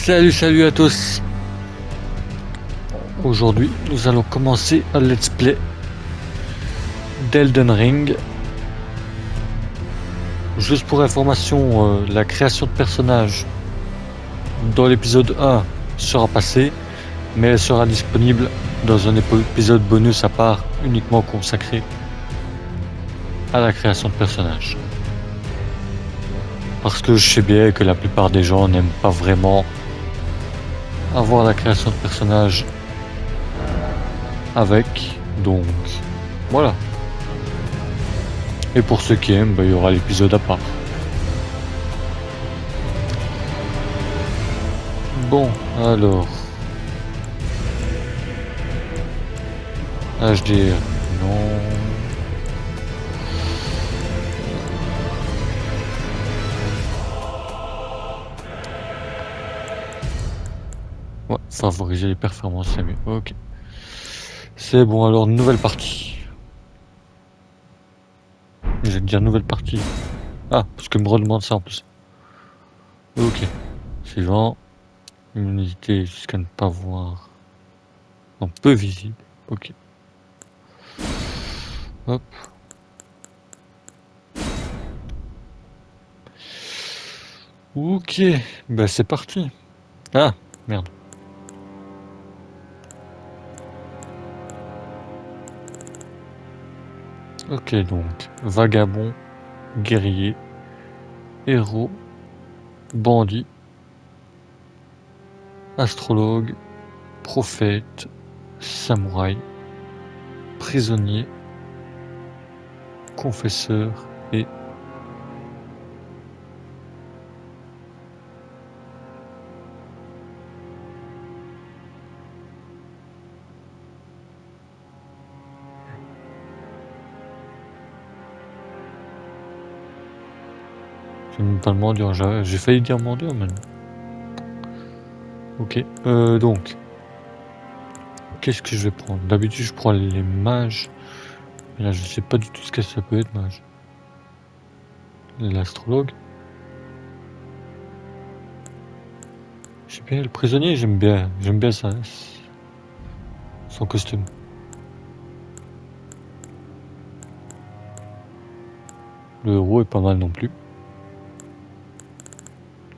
Salut à tous. Aujourd'hui, nous allons commencer un let's play d'Elden Ring. Juste pour information, la création de personnages dans l'épisode 1 sera passée, mais elle sera disponible dans un épisode bonus à part, uniquement consacré à la création de personnages. Parce que je sais bien que la plupart des gens n'aiment pas vraiment avoir la création de personnages avec, donc voilà. Et pour ceux qui aiment, il y aura l'épisode à part. Bon, alors. HDR, non. Ouais, favoriser les performances, c'est mieux. Ok. C'est bon, alors nouvelle partie. J'ai dire nouvelle partie. Ah, parce que me redemande ça en plus. Ok. Suivant. Immunité jusqu'à ne pas voir. Non, peu visible. Ok. Hop. Ok. Bah c'est parti. Ah, merde. Ok, donc. Vagabond, guerrier, héros, bandit, astrologue, prophète, samouraï, prisonnier, confesseur et c'est même pas le mendiant, j'ai failli dire mendiant même. Ok, donc, qu'est-ce que je vais prendre? D'habitude je prends les mages, mais là je sais pas du tout ce que ça peut être mage. L'astrologue. Je sais bien, le prisonnier j'aime bien ça, son costume. Le héros est pas mal non plus.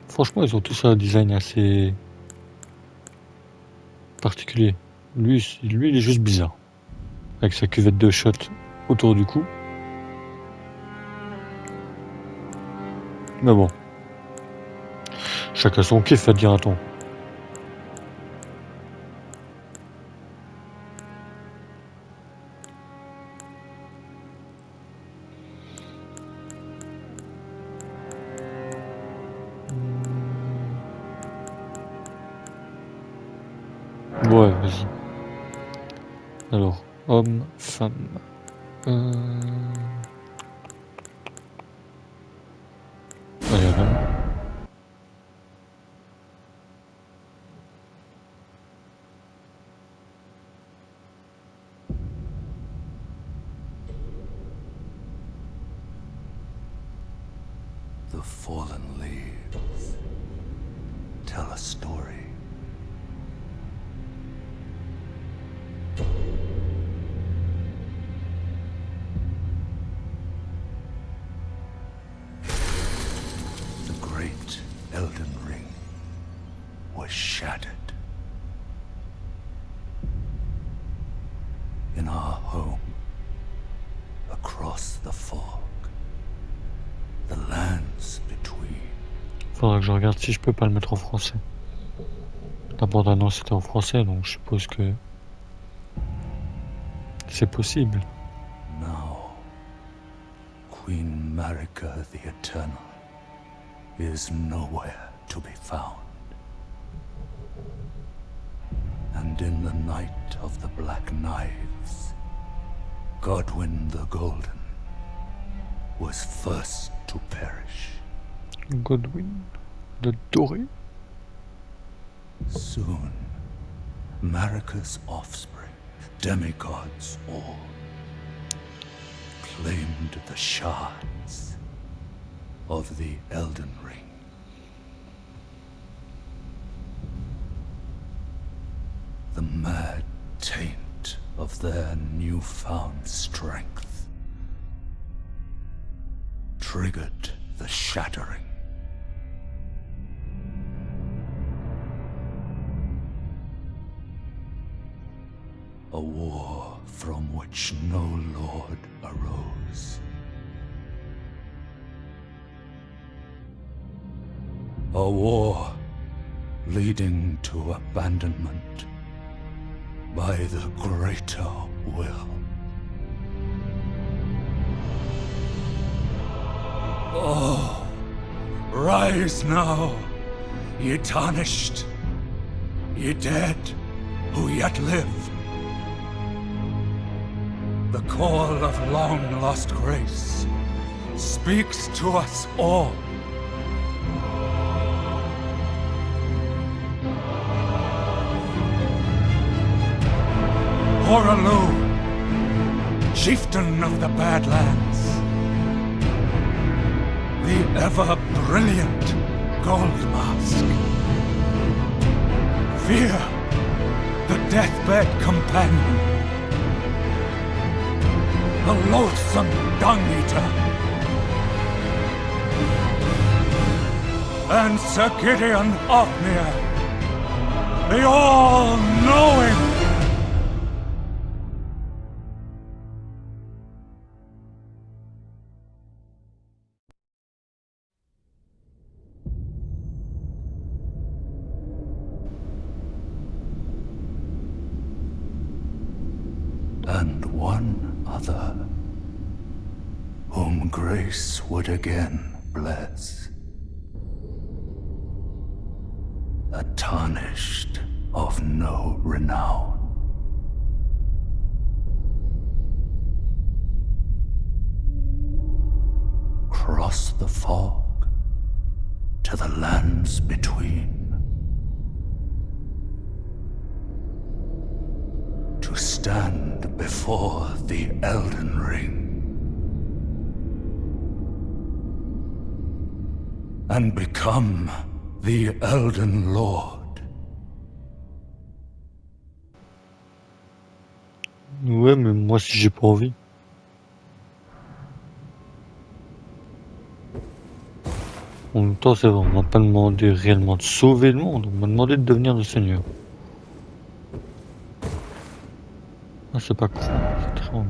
Franchement ils ont tous un design assez particulier. Lui il est juste bizarre. Avec sa cuvette de shot autour du cou. Mais bon. Chacun son kiff, à dire un ton. Ouais, vas-y. Alors, homme, femme. Allez, un homme. The fallen leaves tell a story. The great Elden Ring was shattered. In our home, across the fog, the lands between. Faudra que je regarde si je peux pas le mettre en français. La bande-annonce était en français, donc je suppose que c'est possible. Now, Queen Marika the Eternal is nowhere to be found. And in the night of the Black Knives, Godwyn the Golden was first to perish. Godwyn, le doré. Soon, Marika's offspring, demigods all, claimed the shards of the Elden Ring. the mad taint of their newfound strength triggered the shattering. A war from which no lord arose. A war leading to abandonment by the greater will. Oh, rise now, ye tarnished, ye dead who yet live. The call of long-lost grace speaks to us all. Horalu, chieftain of the Badlands, the ever-brilliant Gold Mask. Fear, the deathbed companion, the loathsome Dung-Eater, and Sir Gideon Ofnir, the all-knowing. And one other, whom grace would again bless. A tarnished of no renown. Cross the fog to the lands between. To stand before the Elden Ring and become the Elden Lord. Ouais, mais moi si j'ai pas envie. En même temps, c'est vrai, on m'a pas demandé réellement de sauver le monde, on m'a demandé de devenir le Seigneur. Ah, c'est pas cool, c'est très long.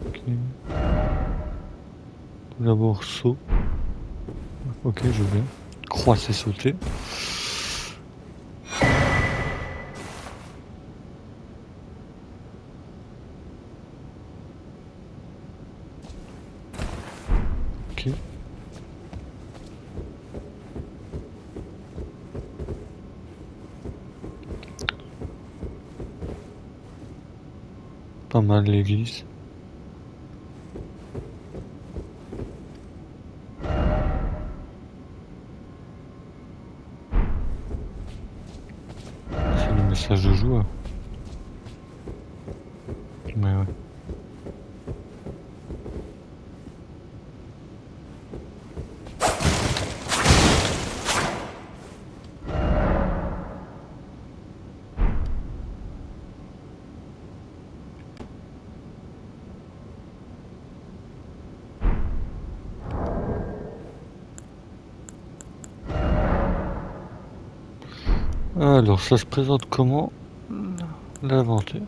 Ok. D'abord saut. Ok, je viens. Croix, c'est sauter. Ok. Pas mal l'église. C'est le message de joueur. Mais ouais. Alors, ça se présente comment? L'inventaire.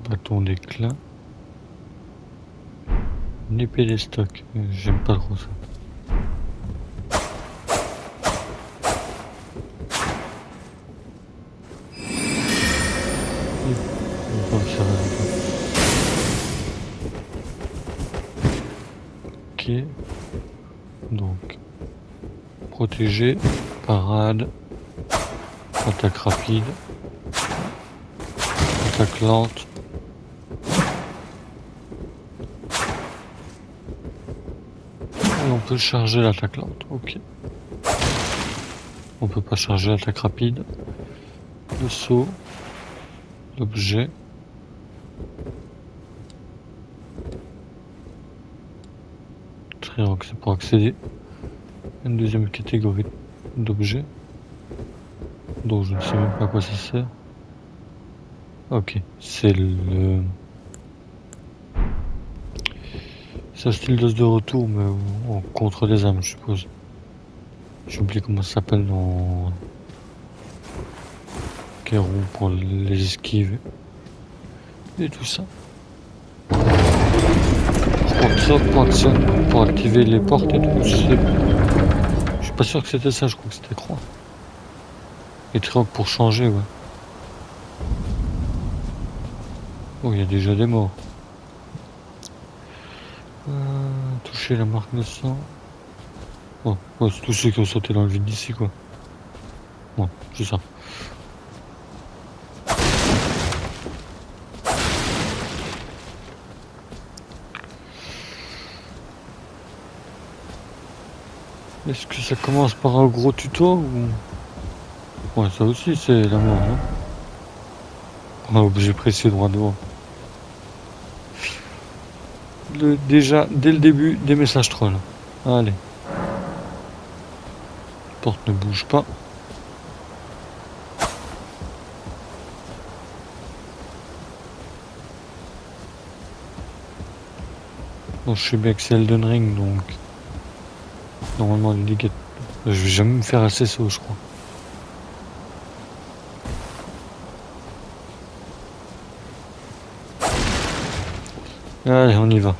Bâton d'éclat. Une épée des stocks. J'aime pas trop ça. On va me servir un peu. Ok. Donc, protéger, parade, attaque rapide, attaque lente. Et on peut charger l'attaque lente, ok. On peut pas charger l'attaque rapide. Le saut, l'objet. quatrième accès pour accéder à une deuxième catégorie d'objets dont je ne sais même pas à quoi ça sert. Ok, c'est le... C'est acheter le dos de retour, mais contre les âmes, je suppose. J'ai oublié comment ça s'appelle dans... Kérou pour les esquives. Et tout ça. Par contre, ça, pour activer les portes et tout, je suis pas sûr que c'était ça, je crois que c'était croix. Et triangle pour changer, ouais. Oh, il y a déjà des morts. Toucher la marque de sang. Oh, c'est tous ceux qui ont sauté dans le vide d'ici, quoi. Ouais, c'est ça. Est-ce que ça commence par un gros tuto ou... Ouais, ça aussi, c'est la mort, non? Un objet précieux droit devant. Déjà, dès le début, des messages trolls. Allez. La porte ne bouge pas. Bon, je sais bien que c'est Elden Ring, donc... Normalement, les dégâts... Je vais jamais me faire assez SSO, je crois. Allez, on y va.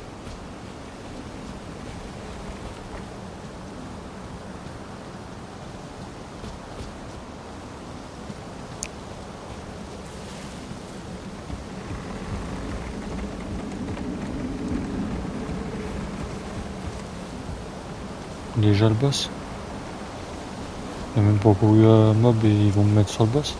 Déjà le boss. Il n'y a même pas encore eu un mob et ils vont me mettre sur le boss.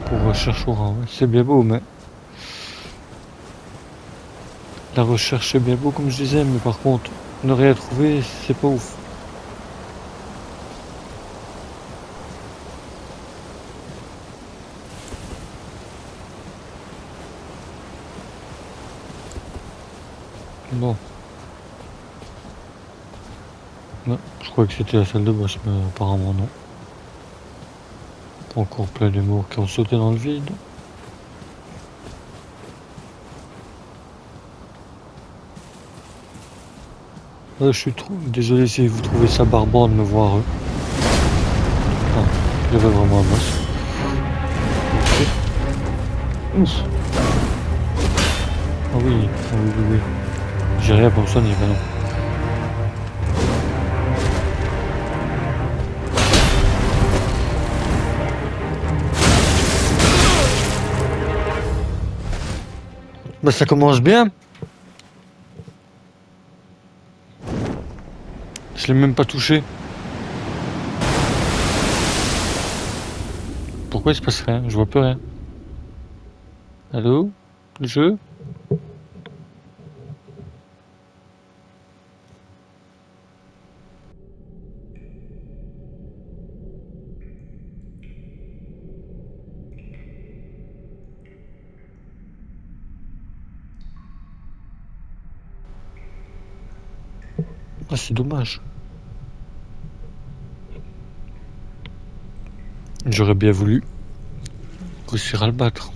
Pour recherche au rang, ouais. C'est bien beau, mais... La recherche c'est bien beau, comme je disais, mais par contre, ne rien trouver, c'est pas ouf. Bon. Non, je croyais que c'était la salle de boss, mais apparemment non. Encore plein de morts qui ont sauté dans le vide. Je suis trop désolé si vous trouvez ça barbare de me voir. Ah, il y avait vraiment un boss. Ok. Ouf. Ah oui, ah oui, oui, oui. J'ai rien pour ça, ni rien. Bah ça commence bien. Je l'ai même pas touché. Pourquoi il se passe rien? Je vois plus rien. Allô? Le jeu? Ah c'est dommage. J'aurais bien voulu réussir à le battre.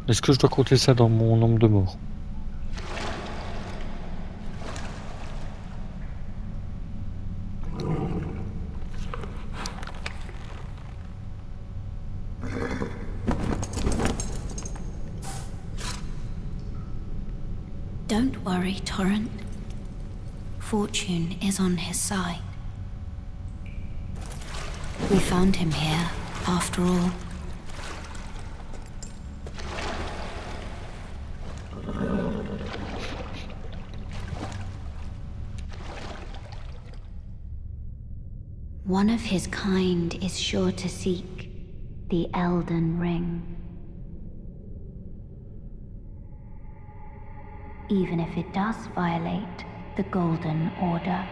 Est-ce que je dois compter ça dans mon nombre de morts? Don't worry, Torrent. Fortune is on his side. We found him here, after all. One of his kind is sure to seek the Elden Ring. Even if it does violate the Golden Order.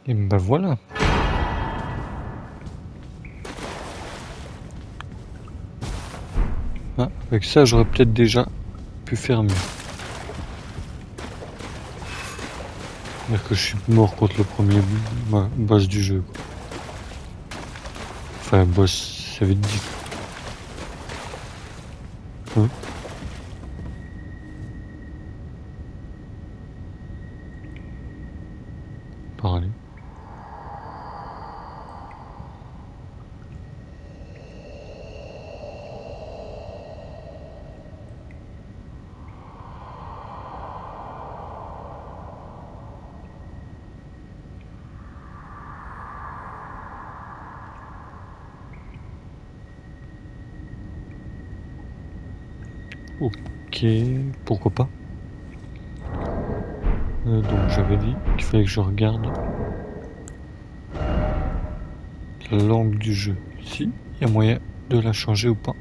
Et ben voilà. Ah, avec ça, j'aurais peut-être déjà pu faire mieux. C'est-à-dire que je suis mort contre le premier boss du jeu, quoi. Enfin, boss, ça veut dire. Hein? Parler. Ok, pourquoi pas. Donc j'avais dit qu'il fallait que je regarde la langue du jeu. Si, il y a moyen de la changer ou pas.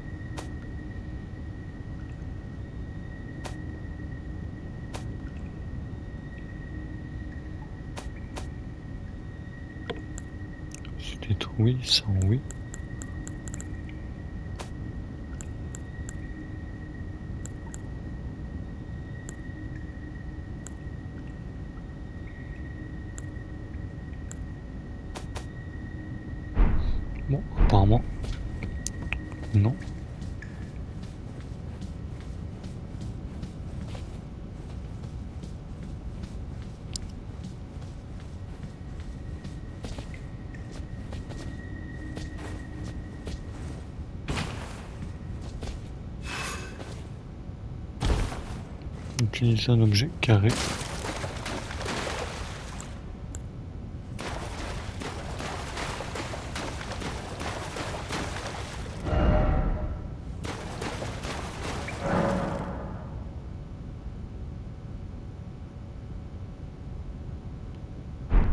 C'était oui, ça oui. Bon, apparemment, non. Utiliser un objet carré.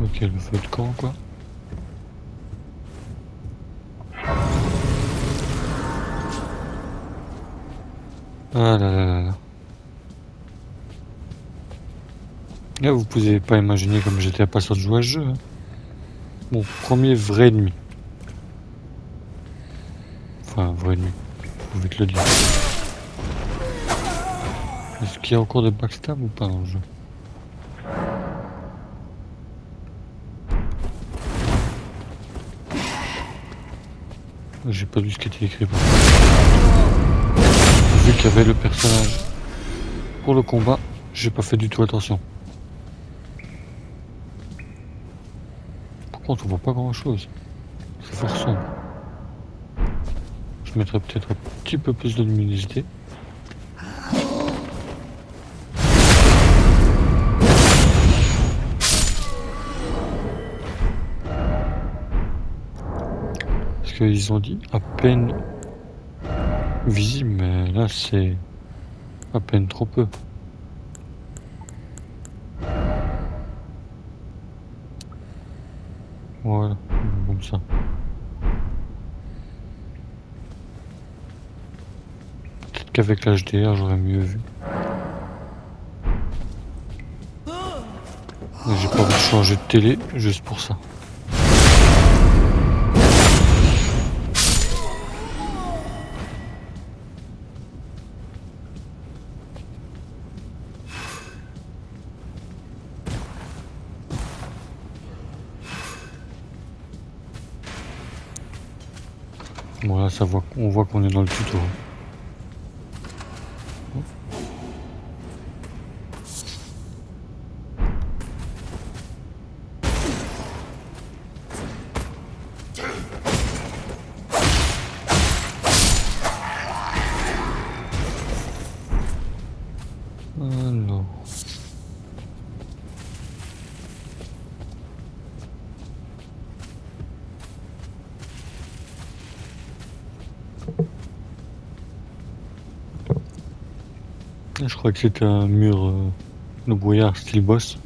Ok, le feu de camp, quoi. Ah là là là là. Là, vous pouvez pas imaginer comme j'étais impatient de jouer à ce jeu. Hein. Mon premier vrai ennemi. Enfin, vrai ennemi. Je vais te le dire. Est-ce qu'il y a encore des backstab ou pas dans le jeu? J'ai pas vu ce qui était écrit. Vu qu'il y avait le personnage pour le combat, j'ai pas fait du tout attention. Par contre, on voit pas grand chose. C'est fort sombre. Je mettrais peut-être un petit peu plus de luminosité. Parce qu'ils ont dit à peine visible, mais là c'est à peine trop peu. Voilà, comme ça. Peut-être qu'avec l'HDR j'aurais mieux vu. Mais j'ai pas envie de changer de télé juste pour ça. Voilà, on voit qu'on est dans le tuto. Je crois que c'était un mur de brouillard style boss.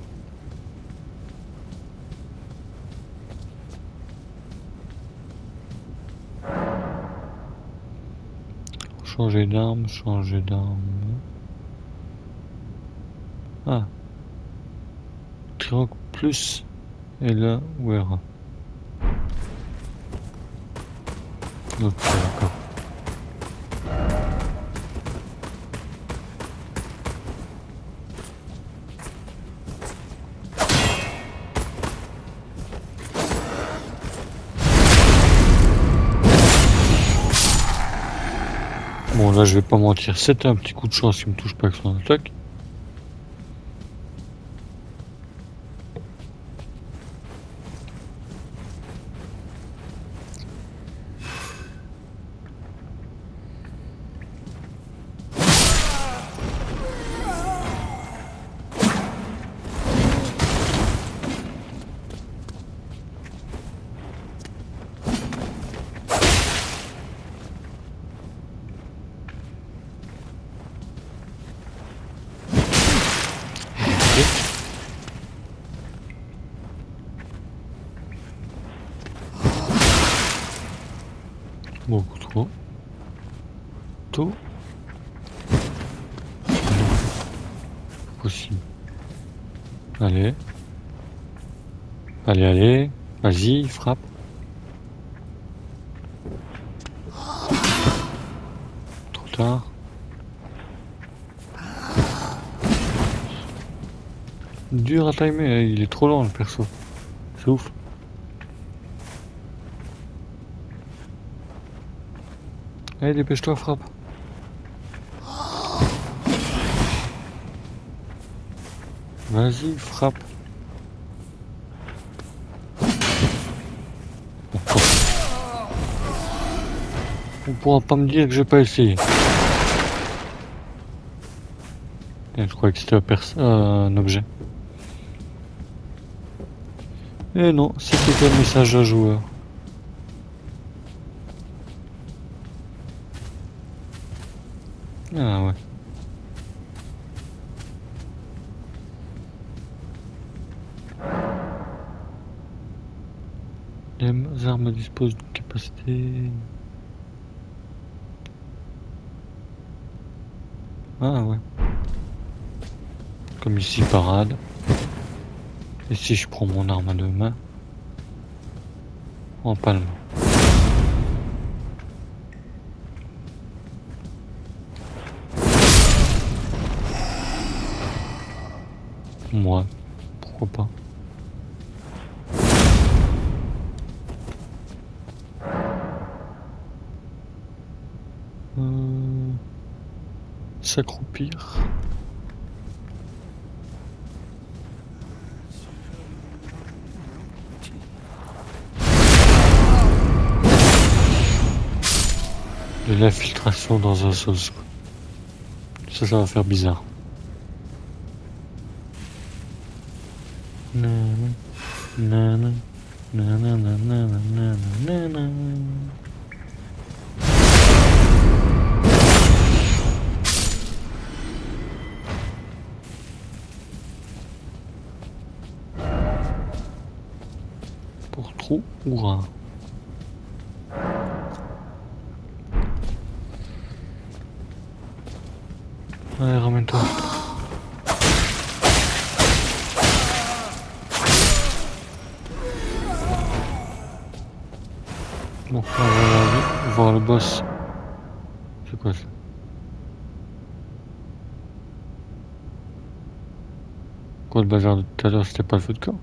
Changer d'arme, changer d'arme. Ah. Triangle plus. Et là, where? Ok, d'accord. Bon, là, je vais pas mentir, c'était un petit coup de chance qui me touche pas avec son attaque. Beaucoup trop. Tôt. Non. Pas possible. Allez. Allez, allez. Vas-y, frappe. Trop tard. Dur à timer, il est trop lent le perso. C'est ouf. Allez, dépêche-toi, frappe. Vas-y, frappe. On pourra pas me dire que j'ai pas essayé. Je croyais que c'était un objet. Et non, c'était un message à joueur. Ah ouais. Les armes disposent d'une capacité... Ah ouais. Comme ici, parade. Et si je prends mon arme à deux mains en palme. Moi, pourquoi pas. S'accroupir. De l'infiltration dans un sauce. Ça va faire bizarre. Nanana, nanana, nanana, nanana. Pour trou ou rat. Allez, ramène-toi. Bon, on va voir le boss. C'est quoi ça? Quoi le bazar de tout à l'heure, c'était pas le feu de camp?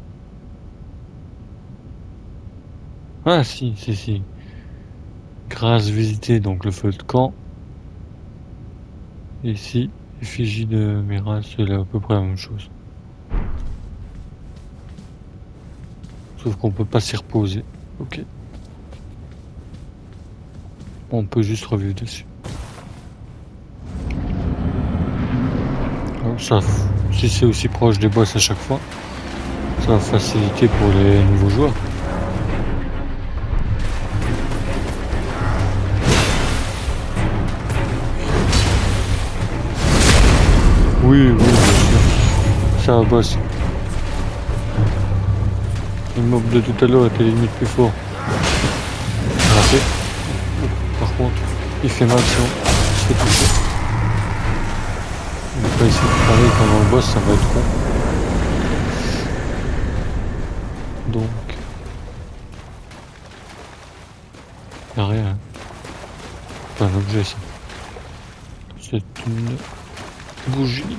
Ah si, si, si. Grâce visiter donc le feu de camp. Ici, effigie de Mira, c'est à peu près la même chose. Sauf qu'on peut pas s'y reposer. Ok. On peut juste revivre dessus. Alors ça, si c'est aussi proche des boss à chaque fois, ça va faciliter pour les nouveaux joueurs. Oui, bien sûr. C'est un boss. Le mob de tout à l'heure était limite plus fort. Raté. Par contre, il fait mal si on se fait toucher. On va pas essayer de parler pendant le boss, ça va être con. Donc... Y'a rien. Hein. C'est pas un objet ça. C'est une bougie.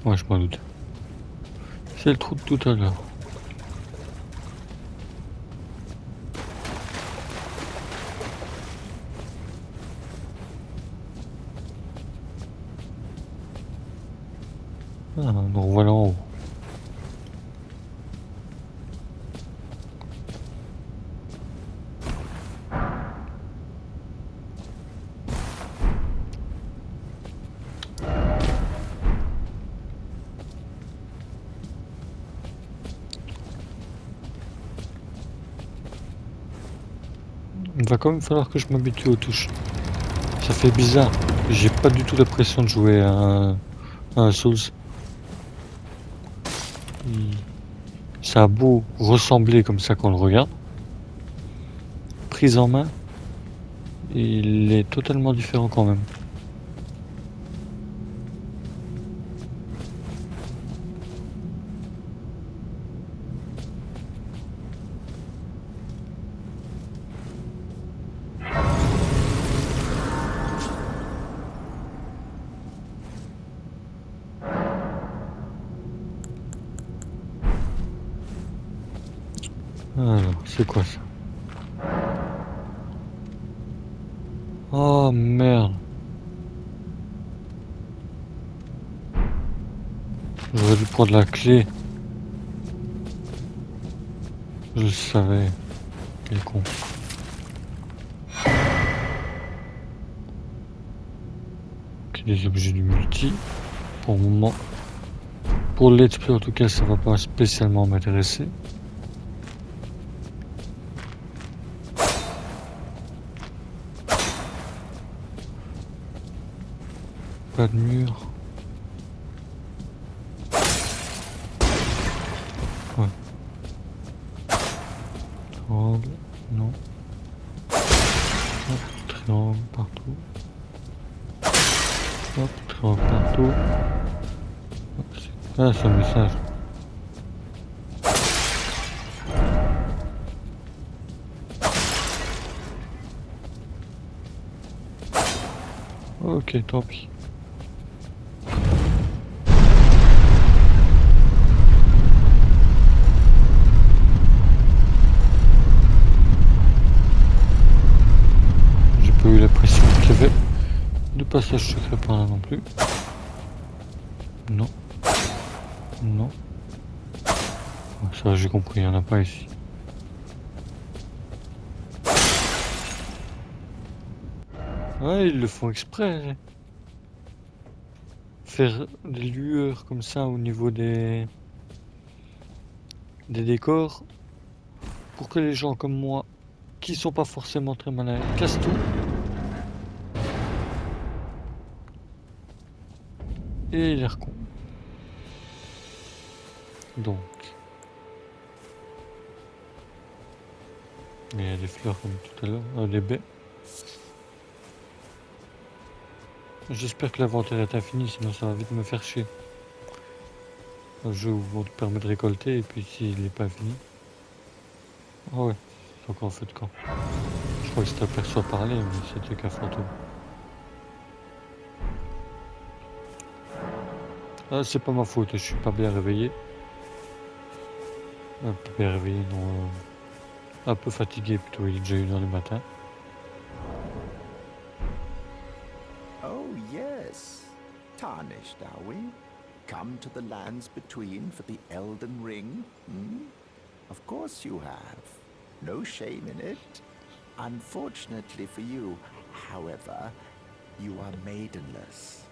Ouais, je m'en doute. C'est le trou de tout à l'heure. Ah, nous revoilà en haut. Il va quand même falloir que je m'habitue aux touches. Ça fait bizarre. J'ai pas du tout l'impression de jouer à un Souls. Ça a beau ressembler comme ça quand on le regarde. Prise en main, il est totalement différent quand même. Alors, c'est quoi ça? Oh merde. J'aurais dû prendre la clé. Je le savais. Quel con. Ok, les objets du multi. Pour le moment. Pour le let's play en tout cas, ça va pas spécialement m'intéresser. Pas de mur. Ouais. Triangle, non. Hop, triangle partout. Hop, triangle partout. Ah, c'est un message. Ok, tant pis. J'ai pas eu l'impression qu'il y avait de passage secret par là non plus. Non. Non. Ça j'ai compris, il n'y en a pas ici. Ouais, ils le font exprès. Faire des lueurs comme ça au niveau des décors pour que les gens comme moi, qui sont pas forcément très malins, cassent tout. Et il est con. Donc. Il y a des fleurs comme tout à l'heure, des baies. J'espère que l'inventaire est infini, sinon ça va vite me faire chier. Un jeu où on te permet de récolter et puis s'il n'est pas fini. Ah ouais, c'est encore un feu de camp. Je crois que c'était un perso à parler, mais c'était qu'un fantôme. Ah, c'est pas ma faute, je suis pas bien réveillé. Un peu bien réveillé, non. Un peu fatigué plutôt, il est déjà 1h du matin. Oh, yes. Tarnished, are we? Come to the lands between for the Elden Ring? Hmm? Of course you have. No shame in it. Unfortunately for you, however, you are maidenless.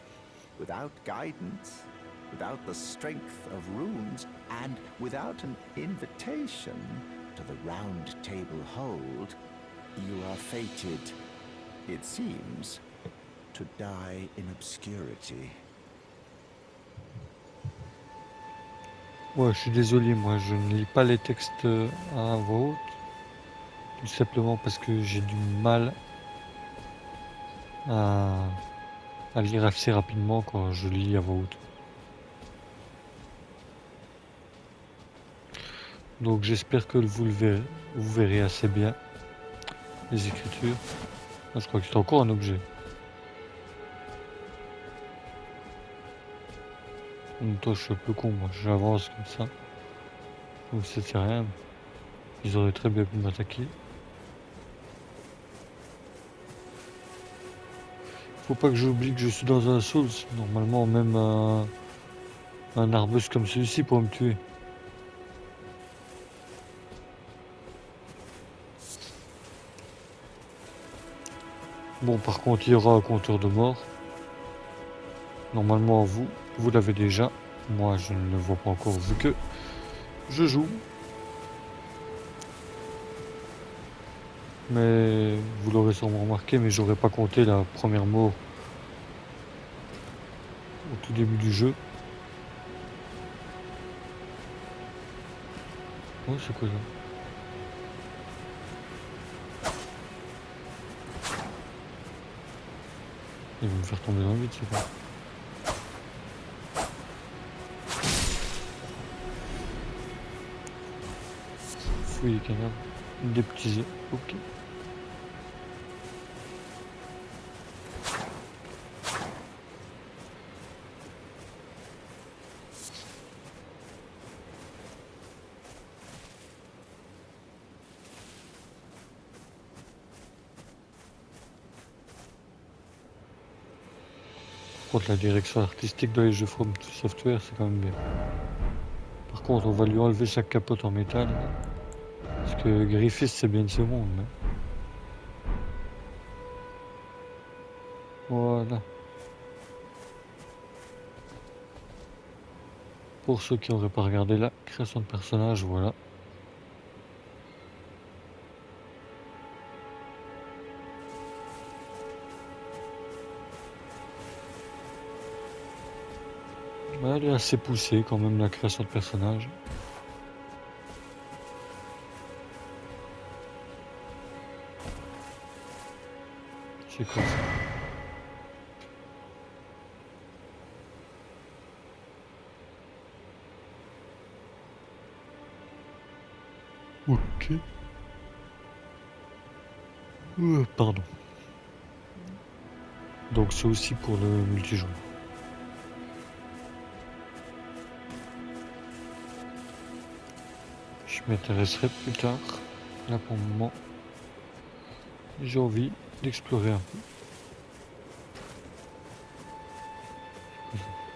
Without guidance, without the strength of runes, and without an invitation, to the Round Table hold, you are fated, it seems, to die in obscurity. Ouais, je suis désolé, moi je ne lis pas les textes à voix haute. Tout simplement parce que j'ai du mal à lire assez rapidement quand je lis à voix haute. Donc j'espère que vous verrez assez bien les écritures. Ah, je crois que c'est encore un objet. En même temps, je suis un peu con, moi. J'avance comme ça. Donc c'était rien. Ils auraient très bien pu m'attaquer. Faut pas que j'oublie que je suis dans un Souls. Normalement, même un arbuste comme celui-ci pour me tuer. Bon, par contre, il y aura un compteur de mort. Normalement, vous l'avez déjà. Moi, je ne le vois pas encore vu que je joue. Mais vous l'aurez sûrement remarqué, mais j'aurais pas compté la première mort au tout début du jeu. Oh, c'est quoi ça? Il va me faire tomber dans le vide, c'est quoi? Fouiller les cadavres. Des petits œufs. Ok. Par contre, la direction artistique dans les jeux From Software, c'est quand même bien. Par contre, on va lui enlever sa capote en métal. Parce que Griffith, c'est bien une seconde. Mais... voilà. Pour ceux qui n'auraient pas regardé la création de personnage, voilà. Elle est assez poussée quand même, la création de personnage. C'est quoi ça? Ok. Pardon. Donc c'est aussi pour le multijoueur. Je m'intéresserai plus tard. Là pour le moment, j'ai envie d'explorer un peu.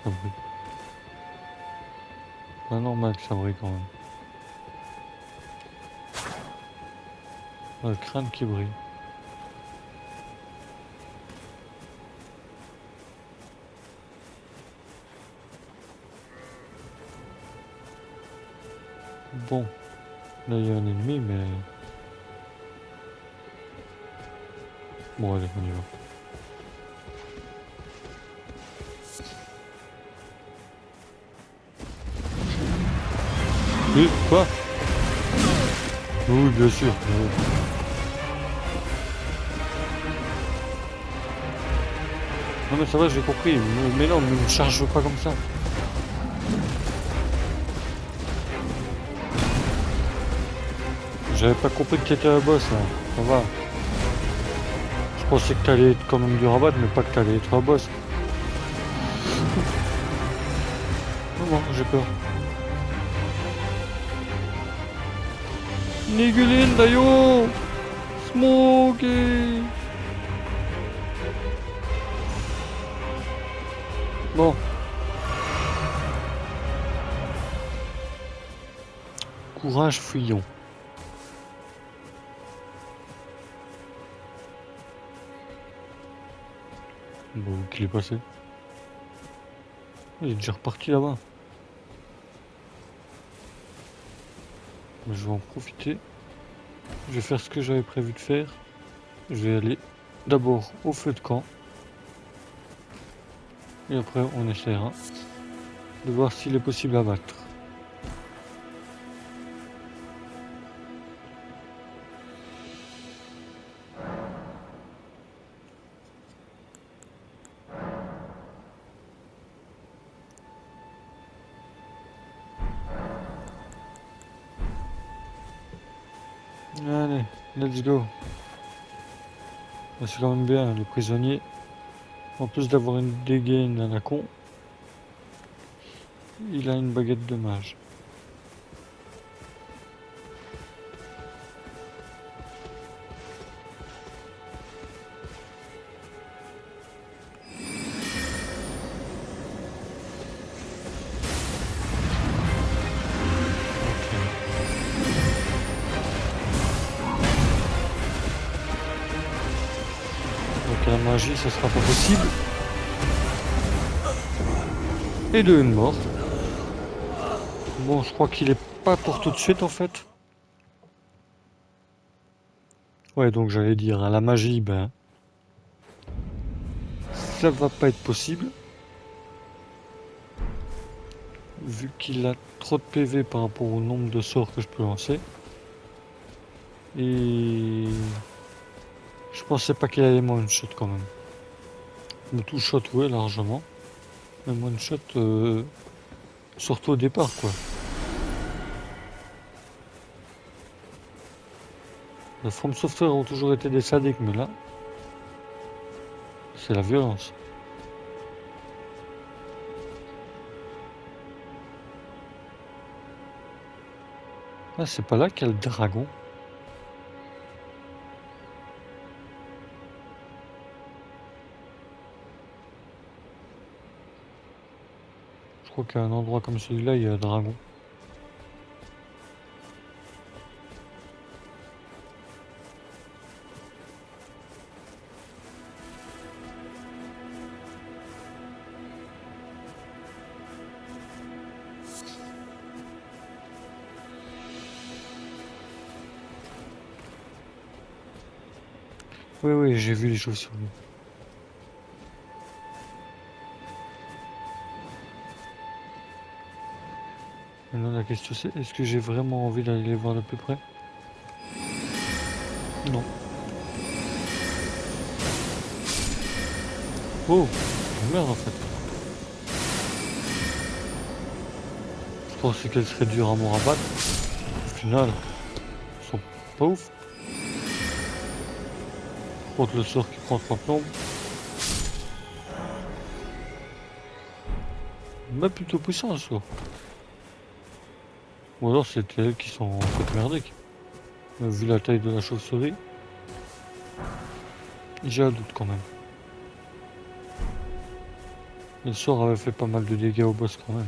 Ça brille. Pas normal que ça brille quand même. Le crâne qui brille. Bon, là il y a un ennemi, mais... bon, allez, on y va. Oui, quoi? Oui, bien sûr. Oui. Non mais ça va, j'ai compris. Mais non, mais ne charge pas comme ça. J'avais pas compris que t'étais un boss là. Ça va. Je pensais que t'allais être quand même du rabat, mais pas que t'allais être un boss. Oh bon, j'ai peur. Nigulin d'ailleurs. Smokey. Bon. Courage, fuyons. Bon, qu'il est passé. Il est déjà reparti là-bas. Je vais en profiter Je vais faire ce que j'avais prévu de faire. Je vais aller d'abord au feu de camp. Et après on essaiera de voir s'il est possible à battre. Allez, let's go. C'est quand même bien, le prisonnier. En plus d'avoir une dégaine à la con, il a une baguette de mage. Donc la magie, ça sera pas possible. Et de une mort. Bon, je crois qu'il est pas pour tout de suite en fait. Ouais, donc j'allais dire, à la magie, ben, ça va pas être possible. Vu qu'il a trop de PV par rapport au nombre de sorts que je peux lancer. Et je pensais pas qu'il allait one shot quand même. Mais tout shot, ouais, largement. Mais one shot, surtout au départ, quoi. Les From Software ont toujours été des sadiques, mais là, c'est la violence. Ah, c'est pas là qu'il y a le dragon. Je crois qu'à un endroit comme celui-là, il y a un dragon. Oui, oui, j'ai vu les chauves-souris. Maintenant, la question c'est, est-ce que j'ai vraiment envie d'aller les voir de plus près? Non. Oh, merde en fait. Je pensais qu'elles seraient dures à me rabattre. Au final, elles sont pas ouf. Contre le sort qui prend 3 plombes. Mais plutôt puissant ce sort. Ou alors c'était elles qui sont en fait merdiques. Vu la taille de la chauve-souris, j'ai un doute quand même. Le sort avait fait pas mal de dégâts au boss quand même.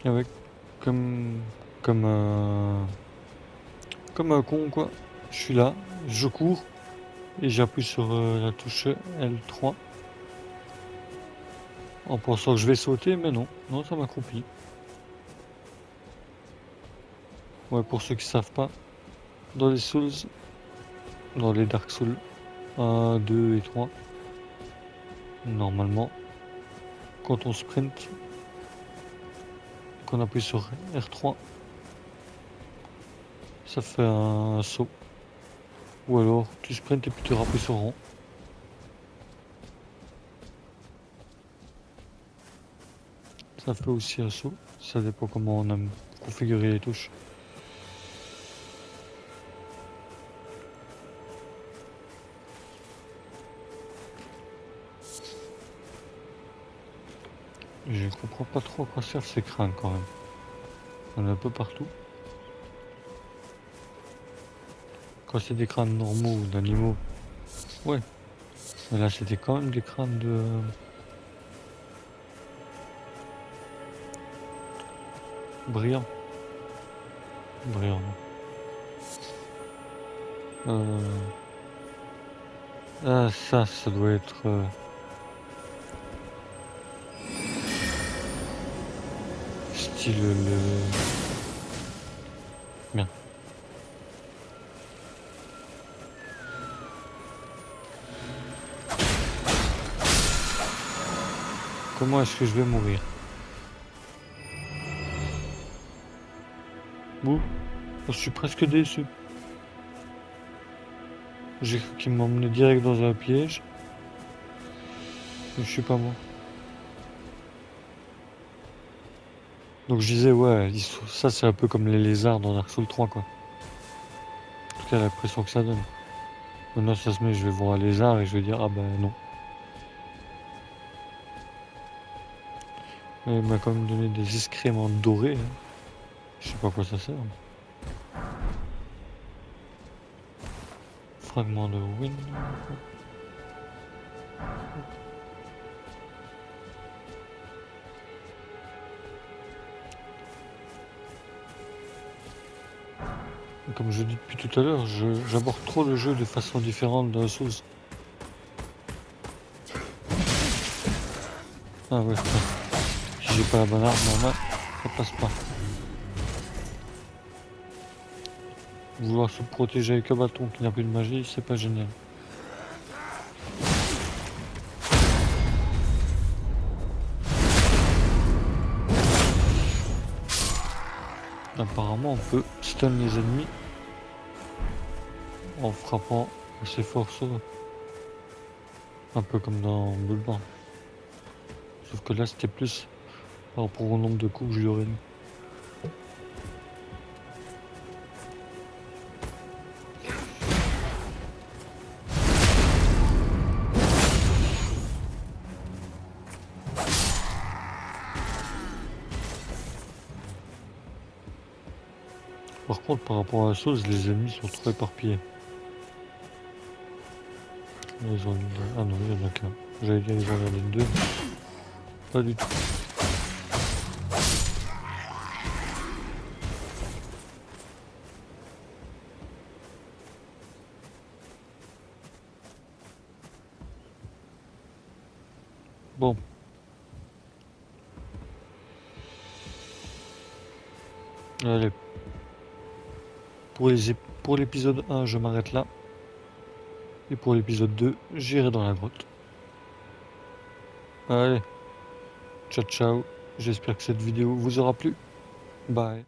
Avec comme un comme un con quoi. Je suis là, je cours et j'appuie sur la touche L3 en pensant que je vais sauter, mais non, non ça m'accroupit. Ouais, pour ceux qui savent pas, dans les Souls, dans les Dark Souls 1, 2 et 3, normalement, quand on sprint, qu'on appuie sur R3, ça fait un saut. Ou alors tu sprints et puis tu rappuies sur rond. Ça fait aussi un saut, ça dépend comment on a configuré les touches. Je comprends pas trop à quoi servent ces crânes quand même. Il y en a un peu partout. Quand c'est des crânes normaux ou d'animaux, ouais. Mais là c'était quand même des crânes Brillant. Brillant. Ah, ça doit être... style le... Bien. Comment est-ce que je vais mourir? Ouh, je suis presque déçu. J'ai cru qu'il m'emmenait direct dans un piège. Mais je suis pas mort. Donc je disais, ouais, ça c'est un peu comme les lézards dans Dark Souls 3, quoi. En tout cas, l'impression que ça donne. Maintenant, ça se met, je vais voir un lézard et je vais dire, ah ben non. Mais il m'a quand même donné des excréments dorés. Hein. Je sais pas à quoi ça sert. Fragment de ruine. Comme je dis depuis tout à l'heure, j'aborde trop le jeu de façon différente dans Souls. Ah ouais, si j'ai pas la bonne arme en main, ça passe pas. Vouloir se protéger avec un bâton qui n'a plus de magie, c'est pas génial. Apparemment, on peut stun les ennemis en frappant assez fort sur eux. Un peu comme dans Bloodborne. Sauf que là, c'était plus par rapport au nombre de coups que je lui aurais mis. Par contre, par rapport à la sauce, les ennemis sont trop éparpillés. Ils ont... Ah non, il y en a qu'un. J'allais dire ils en avaient deux. Pas du tout. Bon. Allez. Pour l'épisode 1, je m'arrête là. Et pour l'épisode 2, j'irai dans la grotte. Allez. Ciao ciao. J'espère que cette vidéo vous aura plu. Bye.